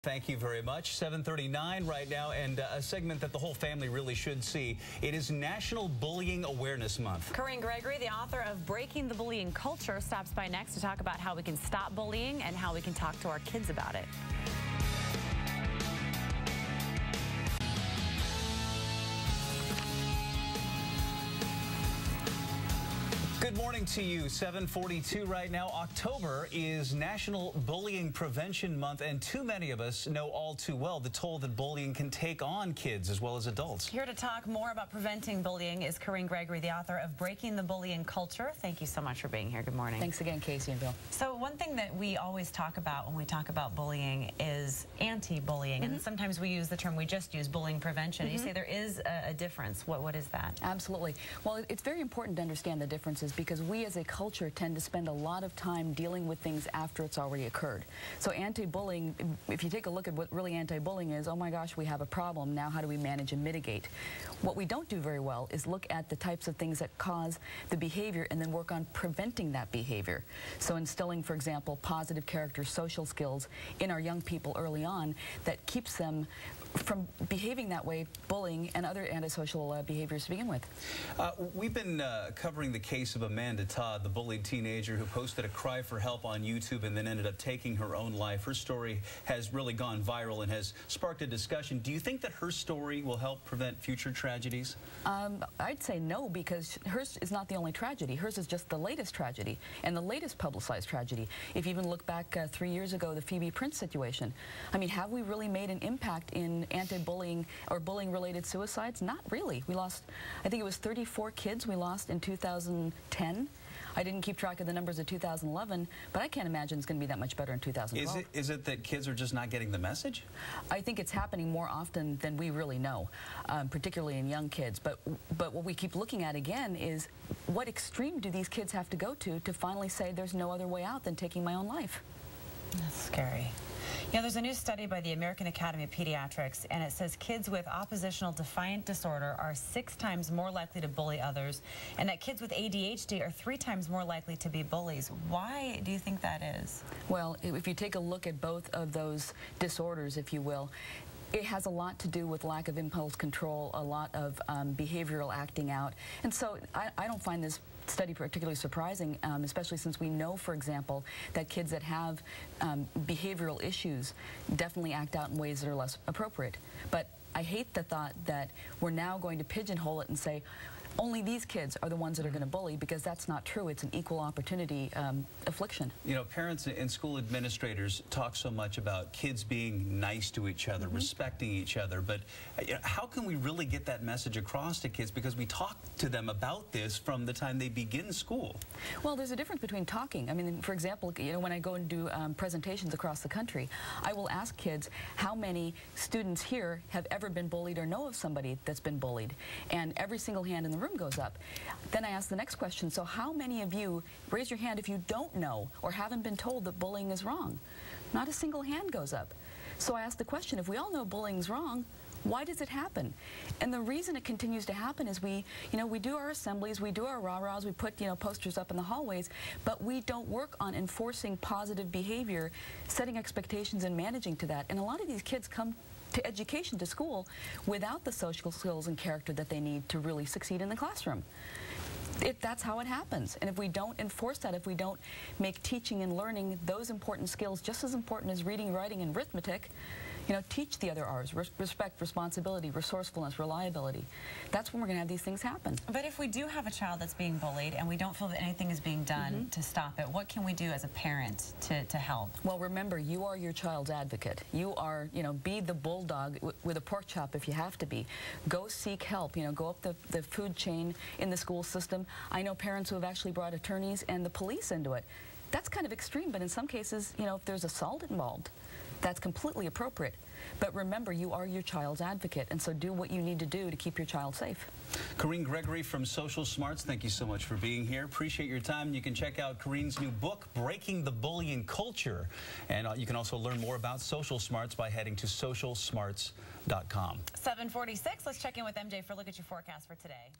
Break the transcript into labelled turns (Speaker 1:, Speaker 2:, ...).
Speaker 1: Thank you very much. 7:39 right now, and a segment that the whole family really should see. It is National Bullying Awareness Month.
Speaker 2: Corinne Gregory, the author of Breaking the Bullying Culture, stops by next to talk about how we can stop bullying and how we can talk to our kids about it.
Speaker 1: Good morning to you. 7:42 right now. October is National Bullying Prevention Month, and too many of us know all too well the toll that bullying can take on kids as well as adults.
Speaker 2: Here to talk more about preventing bullying is Corinne Gregory, the author of Breaking the Bullying Culture. Thank you so much for being here. Good morning.
Speaker 3: Thanks again, Casey and Bill.
Speaker 2: So one thing that we always talk about when we talk about bullying is anti-bullying, and sometimes we use the term we just use, bullying prevention. You say there is a difference. What is that?
Speaker 3: Absolutely. Well, it's very important to understand the differences because we as a culture tend to spend a lot of time dealing with things after it's already occurred. So anti-bullying, if you take a look at what really anti-bullying is, oh my gosh, we have a problem, now how do we manage and mitigate? What we don't do very well is look at the types of things that cause the behavior and then work on preventing that behavior. So instilling, for example, positive character, social skills in our young people early on that keeps them from behaving that way, bullying and other antisocial behaviors to begin with.
Speaker 1: We've been covering the case of Amanda Todd, the bullied teenager who posted a cry for help on YouTube and then ended up taking her own life. Her story has really gone viral and has sparked a discussion. Do you think that her story will help prevent future tragedies?
Speaker 3: I'd say no, because hers is not the only tragedy. Hers is just the latest tragedy and the latest publicized tragedy. If you even look back 3 years ago, the Phoebe Prince situation. I mean, have we really made an impact in anti-bullying or bullying-related suicides? Not really. We lost, I think it was 34 kids we lost in 2010. I didn't keep track of the numbers of 2011, but I can't imagine it's going to be that much better in 2012.
Speaker 1: Is it that kids are just not getting the message?
Speaker 3: I think it's happening more often than we really know, particularly in young kids. But what we keep looking at again is what extreme do these kids have to go to finally say there's no other way out than taking my own life?
Speaker 2: That's scary. You know, there's a new study by the American Academy of Pediatrics, and it says kids with oppositional defiant disorder are 6 times more likely to bully others, and that kids with ADHD are 3 times more likely to be bullies. Why do you think that is?
Speaker 3: Well, if you take a look at both of those disorders, if you will, it has a lot to do with lack of impulse control, a lot of behavioral acting out. And so I don't find this study particularly surprising, especially since we know, for example, that kids that have behavioral issues definitely act out in ways that are less appropriate. But I hate the thought that we're now going to pigeonhole it and say, only these kids are the ones that are going to bully, because that's not true. It's an equal opportunity affliction. You
Speaker 1: know, parents and school administrators talk so much about kids being nice to each other, respecting each other, but how can we really get that message across to kids? Because we talk to them about this from the time they begin school.
Speaker 3: Well, there's a difference between talking. I mean, for example, you know, when I go and do presentations across the country, I will ask kids how many students here have ever been bullied or know of somebody that's been bullied, and every single hand in the room goes up. Then I ask the next question, so how many of you, raise your hand if you don't know or haven't been told that bullying is wrong? Not a single hand goes up. So I ask the question, if we all know bullying's wrong, why does it happen? And the reason it continues to happen is we do our assemblies, we do our rah-rahs, we put, posters up in the hallways, but we don't work on enforcing positive behavior, setting expectations and managing to that. And a lot of these kids come to education, to school, without the social skills and character that they need to really succeed in the classroom. That's how it happens. And if we don't enforce that, if we don't make teaching and learning those important skills just as important as reading, writing, and arithmetic, teach the other R's, respect, responsibility, resourcefulness, reliability. That's when we're going to have these things happen.
Speaker 2: But if we do have a child that's being bullied and we don't feel that anything is being done to stop it, what can we do as a parent to help?
Speaker 3: Well, remember, you are your child's advocate. You are, be the bulldog with a pork chop if you have to be. Go seek help, go up the food chain in the school system. I know parents who have actually brought attorneys and the police into it. That's kind of extreme, but in some cases, if there's assault involved, that's completely appropriate. But remember, you are your child's advocate, and so do what you need to do to keep your child safe.
Speaker 1: Corinne Gregory from Social Smarts, thank you so much for being here. Appreciate your time. You can check out Corinne's new book, Breaking the Bullying Culture. And you can also learn more about Social Smarts by heading to socialsmarts.com.
Speaker 2: 7:46. Let's check in with MJ for a look at your forecast for today.